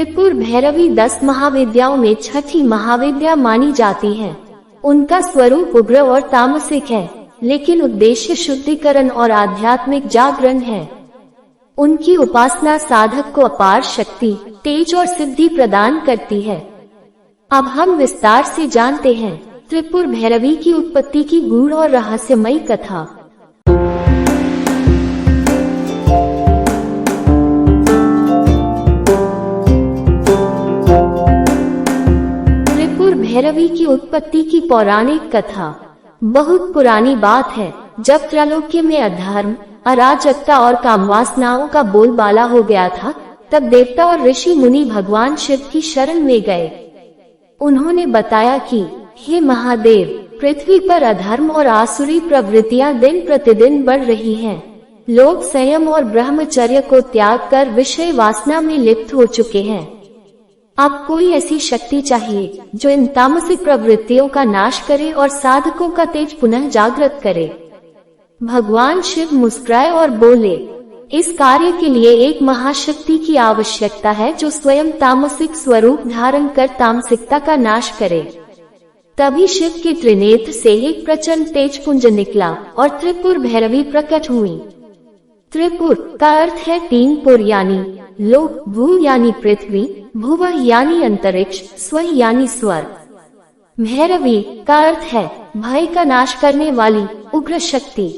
त्रिपुर भैरवी 10 महाविद्याओं में छठी महाविद्या मानी जाती है। उनका स्वरूप उग्र और तामसिक है, लेकिन उद्देश्य शुद्धिकरण और आध्यात्मिक जागरण है। उनकी उपासना साधक को अपार शक्ति, तेज और सिद्धि प्रदान करती है। अब हम विस्तार से जानते हैं त्रिपुर भैरवी की उत्पत्ति की गूढ़ और रहस्यमयी कथा। त्रिपुर भैरवी की उत्पत्ति की पौराणिक कथा बहुत पुरानी बात है। जब त्रैलोक्य में अधर्म, अराजकता और कामवासनाओं का बोलबाला हो गया था, तब देवता और ऋषि मुनि भगवान शिव की शरण में गए। उन्होंने बताया कि हे महादेव, पृथ्वी पर अधर्म और आसुरी प्रवृत्तियां दिन प्रतिदिन बढ़ रही हैं। लोग संयम और ब्रह्मचर्य को त्याग कर विषय वासना में लिप्त हो चुके हैं। अब कोई ऐसी शक्ति चाहिए जो इन तामसिक प्रवृत्तियों का नाश करे और साधकों का तेज पुनः जागृत करे। भगवान शिव मुस्कुराए और बोले, इस कार्य के लिए एक महाशक्ति की आवश्यकता है जो स्वयं तामसिक स्वरूप धारण कर तामसिकता का नाश करे। तभी शिव के त्रिनेत्र से एक प्रचंड तेजपुंज निकला और त्रिपुर भैरवी प्रकट हुई। त्रिपुर का अर्थ है 3 पुर यानी लोक, भू यानी पृथ्वी, भुवः यानी अंतरिक्ष, स्व यानी स्वर्ग। भैरवी का अर्थ है भय का नाश करने वाली उग्र शक्ति।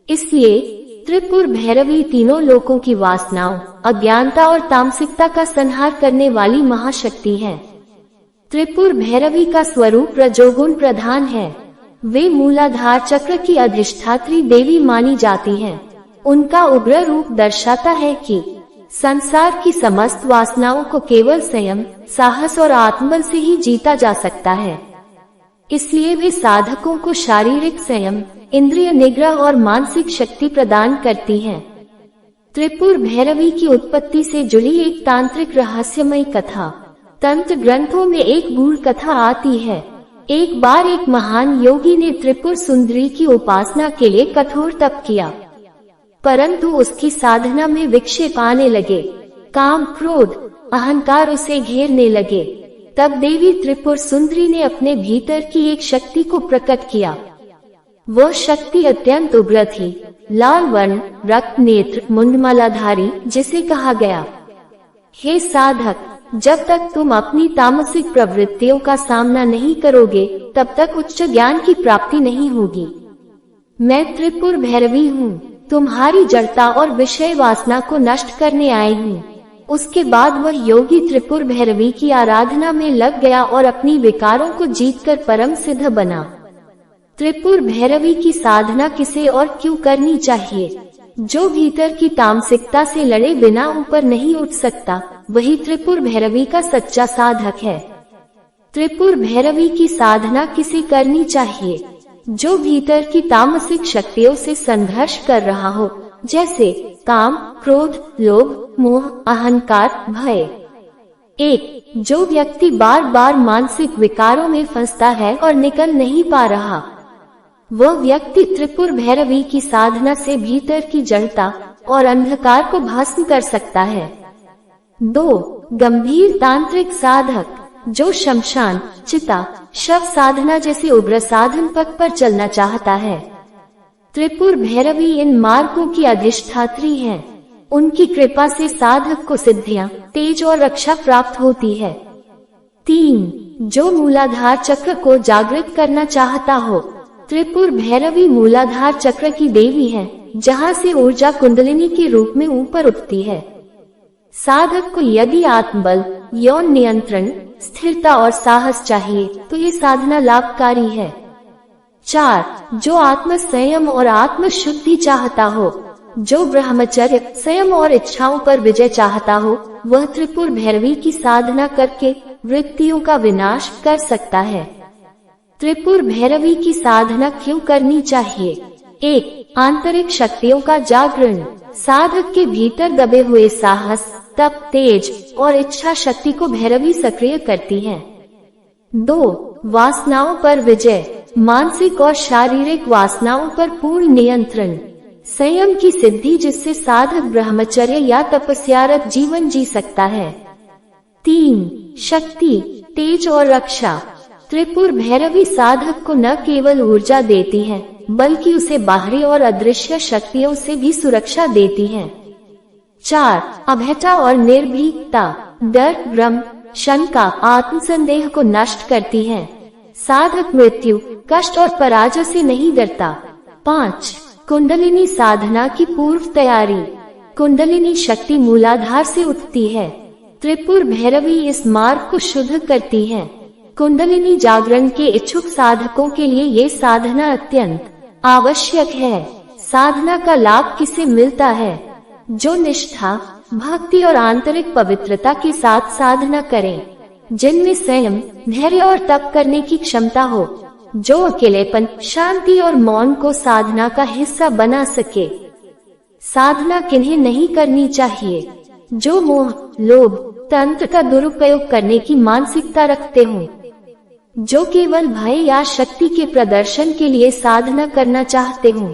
इसलिए त्रिपुर भैरवी तीनों लोकों की वासनाओं, अज्ञानता और तामसिकता का संहार करने वाली महाशक्ति है। त्रिपुर भैरवी का स्वरूप रजोगुण प्रधान है। वे मूलाधार चक्र की अधिष्ठात्री देवी मानी जाती हैं। उनका उग्र रूप दर्शाता है कि संसार की समस्त वासनाओं को केवल संयम, साहस और आत्मबल से ही जीता जा सकता है। इसलिए वे साधकों को शारीरिक संयम, इंद्रिय निग्रह और मानसिक शक्ति प्रदान करती हैं। त्रिपुर भैरवी की उत्पत्ति से जुड़ी एक तांत्रिक रहस्यमयी कथा। तंत्र ग्रंथों में एक गूढ़ कथा आती है। एक बार एक महान योगी ने त्रिपुर सुंदरी की उपासना के लिए कठोर तप किया, परंतु उसकी साधना में विक्षेप आने लगे। काम, क्रोध, अहंकार उसे घेरने लगे। तब देवी त्रिपुर सुंदरी ने अपने भीतर की एक शक्ति को प्रकट किया। वह शक्ति अत्यंत उग्र थी, लाल वर्ण, रक्त नेत्र, मुंडमालाधारी, जिसे कहा गया, हे साधक, जब तक तुम अपनी तामसिक प्रवृत्तियों का सामना नहीं करोगे, तब तक उच्च ज्ञान की प्राप्ति नहीं होगी। मैं त्रिपुर भैरवी हूँ, तुम्हारी जड़ता और विषय वासना को नष्ट करने आई हूँ। उसके बाद वह योगी त्रिपुर भैरवी की आराधना में लग गया और अपनी विकारों को जीतकर परम सिद्ध बना। त्रिपुर भैरवी की साधना किसे और क्यों करनी चाहिए? जो भीतर की तामसिकता से लड़े बिना ऊपर नहीं उठ सकता, वही त्रिपुर भैरवी का सच्चा साधक है। त्रिपुर भैरवी की साधना किसे करनी चाहिए? जो भीतर की तामसिक शक्तियों से संघर्ष कर रहा हो, जैसे काम, क्रोध, लोभ, मोह, अहंकार, भय। 1. जो व्यक्ति बार बार मानसिक विकारों में फंसता है और निकल नहीं पा रहा, वह व्यक्ति त्रिपुर भैरवी की साधना से भीतर की जड़ता और अंधकार को भस्म कर सकता है। 2. गंभीर तांत्रिक साधक, जो शमशान, चिता, शव साधना जैसे उग्र साधन पथ पर चलना चाहता है। त्रिपुर भैरवी इन मार्गों की अधिष्ठात्री है। उनकी कृपा से साधक को सिद्धियां, तेज और रक्षा प्राप्त होती है। 3. जो मूलाधार चक्र को जागृत करना चाहता हो, त्रिपुर भैरवी मूलाधार चक्र की देवी है, जहां से ऊर्जा कुंडलिनी के रूप में ऊपर उठती है। साधक को यदि आत्मबल, यौन नियंत्रण, स्थिरता और साहस चाहिए, तो ये साधना लाभकारी है। 4. जो आत्म संयम और आत्म शुद्धि चाहता हो, जो ब्रह्मचर्य, संयम और इच्छाओं पर विजय चाहता हो, वह त्रिपुर भैरवी की साधना करके वृत्तियों का विनाश कर सकता है। त्रिपुर भैरवी की साधना क्यों करनी चाहिए? 1. आंतरिक शक्तियों का जागरण। साधक के भीतर दबे हुए साहस, तप, तेज और इच्छा शक्ति को भैरवी सक्रिय करती है। 2. वासनाओं पर विजय। मानसिक और शारीरिक वासनाओं पर पूर्ण नियंत्रण। संयम की सिद्धि, जिससे साधक ब्रह्मचर्य या तपस्यारत जीवन जी सकता है। 3. शक्ति, तेज और रक्षा। त्रिपुर भैरवी साधक को न केवल ऊर्जा देती है बल्कि उसे बाहरी और अदृश्य शक्तियों से भी सुरक्षा देती है। 4. अभयता और निर्भीकता, डर, भ्रम, शंका, आत्मसंदेह को नष्ट करती है। साधक मृत्यु, कष्ट और पराजय से नहीं डरता। 5. कुंडलिनी साधना की पूर्व तैयारी। कुंडलिनी शक्ति मूलाधार से उठती है। त्रिपुर भैरवी इस मार्ग को शुद्ध करती है। कुंडलिनी जागरण के इच्छुक साधकों के लिए ये साधना अत्यंत आवश्यक है। साधना का लाभ किसे मिलता है? जो निष्ठा, भक्ति और आंतरिक पवित्रता के साथ साधना करें, जिनमें संयम, धैर्य और तप करने की क्षमता हो, जो अकेलेपन, शांति और मौन को साधना का हिस्सा बना सके। साधना किन्हें नहीं करनी चाहिए? जो मोह, लोभ, तंत्र का दुरुपयोग करने की मानसिकता रखते हों, जो केवल भय या शक्ति के प्रदर्शन के लिए साधना करना चाहते हों,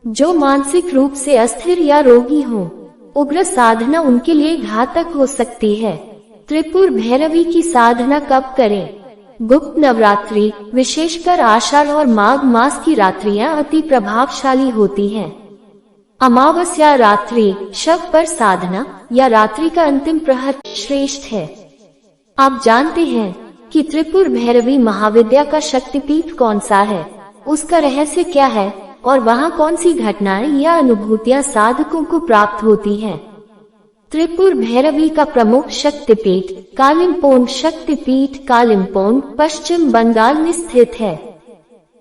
जो मानसिक रूप से अस्थिर या रोगी हों, उग्र साधना उनके लिए घातक हो सकती है। त्रिपुर भैरवी की साधना कब करें? गुप्त नवरात्रि, विशेषकर आषाढ़ और माघ मास की रात्रियां अति प्रभावशाली होती हैं। अमावस्या रात्रि, शव पर साधना या रात्रि का अंतिम प्रहर श्रेष्ठ है। आप जानते हैं कि त्रिपुर भैरवी महाविद्या का शक्तिपीठ कौन सा है, उसका रहस्य क्या है और वहाँ कौन सी घटनाएं या अनुभूतियां साधकों को प्राप्त होती हैं? त्रिपुर भैरवी का प्रमुख शक्तिपीठ कालिम्पोंग शक्तिपीठ कालिम्पोंग, पश्चिम बंगाल में स्थित है।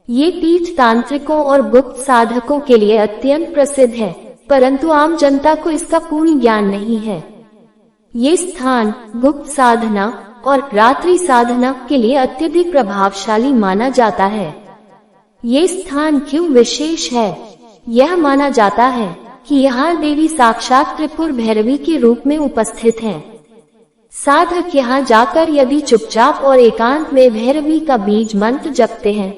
ये पीठ तांत्रिकों और गुप्त साधकों के लिए अत्यंत प्रसिद्ध है, परंतु आम जनता को इसका पूर्ण ज्ञान नहीं है। ये स्थान गुप्त साधना और रात्रि साधना के लिए अत्यधिक प्रभावशाली माना जाता है। ये स्थान क्यों विशेष है? यह माना जाता है कि यहाँ देवी साक्षात त्रिपुर भैरवी के रूप में उपस्थित हैं। साधक यहाँ जाकर यदि चुपचाप और एकांत में भैरवी का बीज मंत्र जपते हैं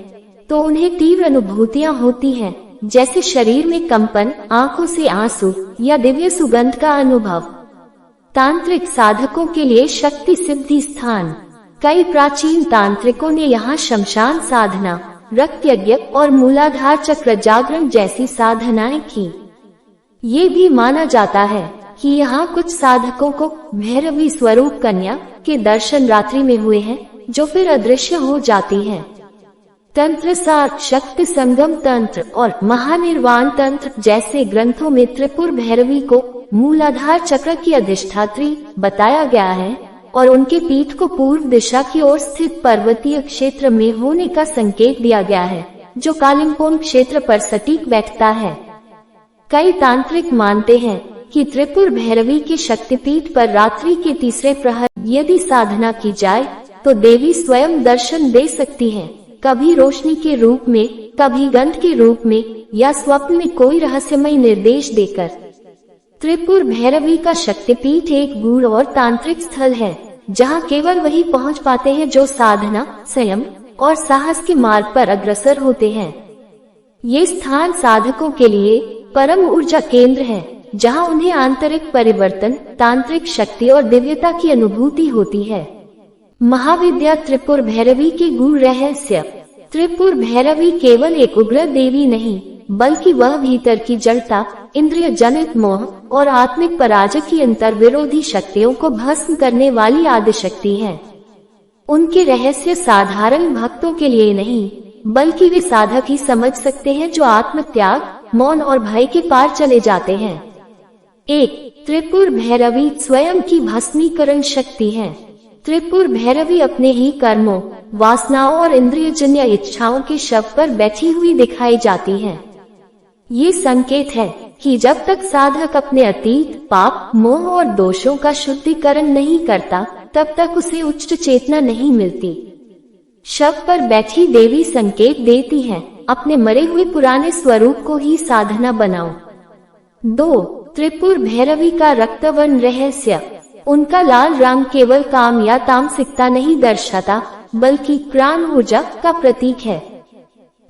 तो उन्हें तीव्र अनुभूतियां होती हैं, जैसे शरीर में कंपन, आंखों से आंसू या दिव्य सुगंध का अनुभव। तांत्रिक साधकों के लिए शक्ति सिद्धि स्थान। कई प्राचीन तांत्रिकों ने यहाँ शमशान साधना, रक्त यज्ञ और मूलाधार चक्र जागरण जैसी साधनाएं की। ये भी माना जाता है कि यहाँ कुछ साधकों को भैरवी स्वरूप कन्या के दर्शन रात्रि में हुए हैं, जो फिर अदृश्य हो जाती हैं। तंत्र सार, शक्ति संगम तंत्र और महानिर्वाण तंत्र जैसे ग्रंथों में त्रिपुर भैरवी को मूलाधार चक्र की अधिष्ठात्री बताया गया है और उनके पीठ को पूर्व दिशा की ओर स्थित पर्वतीय क्षेत्र में होने का संकेत दिया गया है, जो कालिम्पोंग क्षेत्र पर सटीक बैठता है। कई तांत्रिक मानते हैं कि त्रिपुर भैरवी के शक्तिपीठ पर रात्रि के तीसरे प्रहर यदि साधना की जाए तो देवी स्वयं दर्शन दे सकती हैं, कभी रोशनी के रूप में, कभी गंध के रूप में या स्वप्न में कोई रहस्यमय निर्देश देकर। त्रिपुर भैरवी का शक्तिपीठ एक गूढ़ और तांत्रिक स्थल है, जहां केवल वही पहुंच पाते हैं जो साधना, संयम और साहस के मार्ग पर अग्रसर होते हैं। ये स्थान साधकों के लिए परम ऊर्जा केंद्र है, जहां उन्हें आंतरिक परिवर्तन, तांत्रिक शक्ति और दिव्यता की अनुभूति होती है। महाविद्या त्रिपुर भैरवी के गूढ़ रहस्य। त्रिपुर भैरवी केवल एक उग्र देवी नहीं, बल्कि वह भीतर की जड़ता, इंद्रिय जनित मोह और आत्मिक पराजय की अंतर विरोधी शक्तियों को भस्म करने वाली आदिशक्ति है। उनके रहस्य साधारण भक्तों के लिए नहीं, बल्कि वे साधक ही समझ सकते हैं जो आत्मत्याग, मौन और भय के पार चले जाते हैं। 1. त्रिपुर भैरवी स्वयं की भस्मीकरण शक्ति है। त्रिपुर भैरवी अपने ही कर्मों, वासनाओं और इंद्रियजन्य इच्छाओं के शव पर बैठी हुई दिखाई जाती है। ये संकेत है कि जब तक साधक अपने अतीत, पाप, मोह और दोषों का शुद्धिकरण नहीं करता, तब तक उसे उच्च चेतना नहीं मिलती। शव पर बैठी देवी संकेत देती है, अपने मरे हुए पुराने स्वरूप को ही साधना बनाओ। 2. त्रिपुर भैरवी का रक्तवर्ण रहस्य। उनका लाल रंग केवल काम या तामसिकता नहीं दर्शाता, बल्कि प्राण ऊर्जा का प्रतीक है।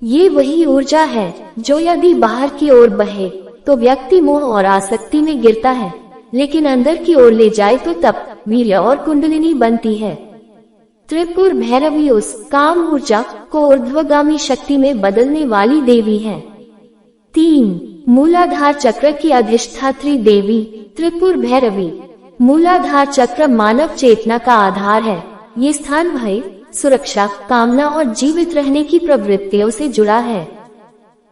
ये वही ऊर्जा है जो यदि बाहर की ओर बहे तो व्यक्ति मोह और आसक्ति में गिरता है, लेकिन अंदर की ओर ले जाए तो तप, वीर्य और कुंडलिनी बनती है। त्रिपुर भैरवी उस काम ऊर्जा को ऊर्ध्वगामी शक्ति में बदलने वाली देवी है। 3. मूलाधार चक्र की अधिष्ठात्री देवी त्रिपुर भैरवी। मूलाधार चक्र मानव चेतना का आधार है। ये स्थान भय, सुरक्षा, कामना और जीवित रहने की प्रवृत्तियों से जुड़ा है।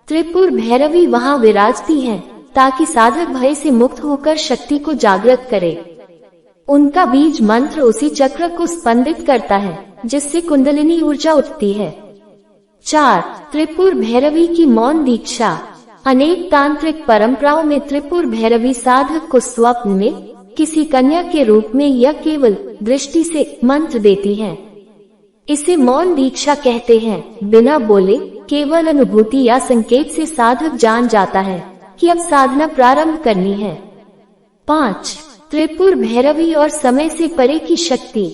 त्रिपुर भैरवी वहाँ विराजती हैं ताकि साधक भय से मुक्त होकर शक्ति को जागृत करे। उनका बीज मंत्र उसी चक्र को स्पंदित करता है जिससे कुंडलिनी ऊर्जा उठती है। 4. त्रिपुर भैरवी की मौन दीक्षा। अनेक तांत्रिक परंपराओं में त्रिपुर भैरवी साधक को स्वप्न में किसी कन्या के रूप में या केवल दृष्टि से मंत्र देती है। इसे मौन दीक्षा कहते हैं। बिना बोले केवल अनुभूति या संकेत से साधक जान जाता है कि अब साधना प्रारंभ करनी है। 5. त्रिपुर भैरवी और समय से परे की शक्ति।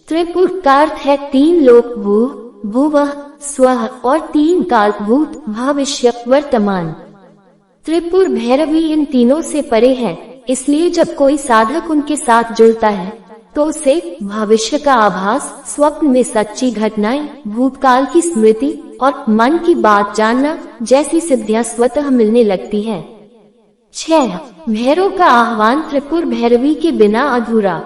त्रिपुर का अर्थ है 3 लोक, भू, भुवः, स्वः और 3 काल, भूत, भविष्य, वर्तमान। त्रिपुर भैरवी इन तीनों से परे है, इसलिए जब कोई साधक उनके साथ जुड़ता है तो उसे भविष्य का आभास, स्वप्न में सच्ची घटनाएं, भूतकाल की स्मृति और मन की बात जानना जैसी सिद्धियां स्वतः मिलने लगती है। 6. भैरव का आह्वान त्रिपुर भैरवी के बिना अधूरा।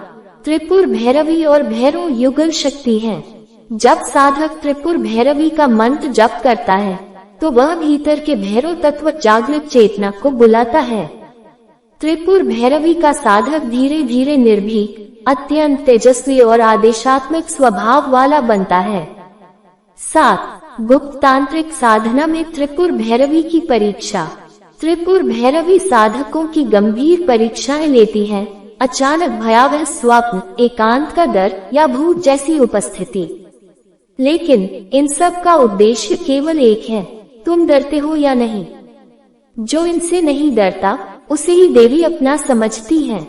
त्रिपुर भैरवी और भैरव युगल शक्ति है। जब साधक त्रिपुर भैरवी का मंत्र जप करता है तो वह भीतर के भैरव तत्व जागृत चेतना को बुलाता है। त्रिपुर भैरवी का साधक धीरे धीरे निर्भीक, अत्यंत तेजस्वी और आदेशात्मक स्वभाव वाला बनता है। 7. गुप्त तांत्रिक साधना में त्रिपुर भैरवी की परीक्षा। त्रिपुर भैरवी साधकों की गंभीर परीक्षाएं लेती है। अचानक भयावह स्वप्न, एकांत का डर या भूत जैसी उपस्थिति। लेकिन इन सब का उद्देश्य केवल एक है, तुम डरते हो या नहीं। जो इनसे नहीं डरता उसे ही देवी अपना समझती है।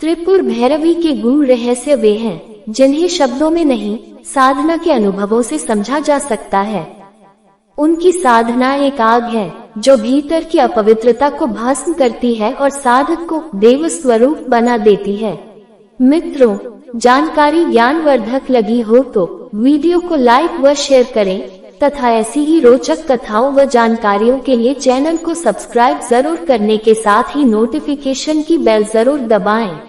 त्रिपुर भैरवी के गूढ़ रहस्य वे हैं जिन्हें शब्दों में नहीं, साधना के अनुभवों से समझा जा सकता है। उनकी साधना एक आग है जो भीतर की अपवित्रता को भस्म करती है और साधक को देव स्वरूप बना देती है। मित्रों, जानकारी ज्ञानवर्धक लगी हो तो वीडियो को लाइक व शेयर करें तथा ऐसी ही रोचक कथाओं व जानकारियों के लिए चैनल को सब्सक्राइब जरूर करने के साथ ही नोटिफिकेशन की बेल जरूर दबाएं।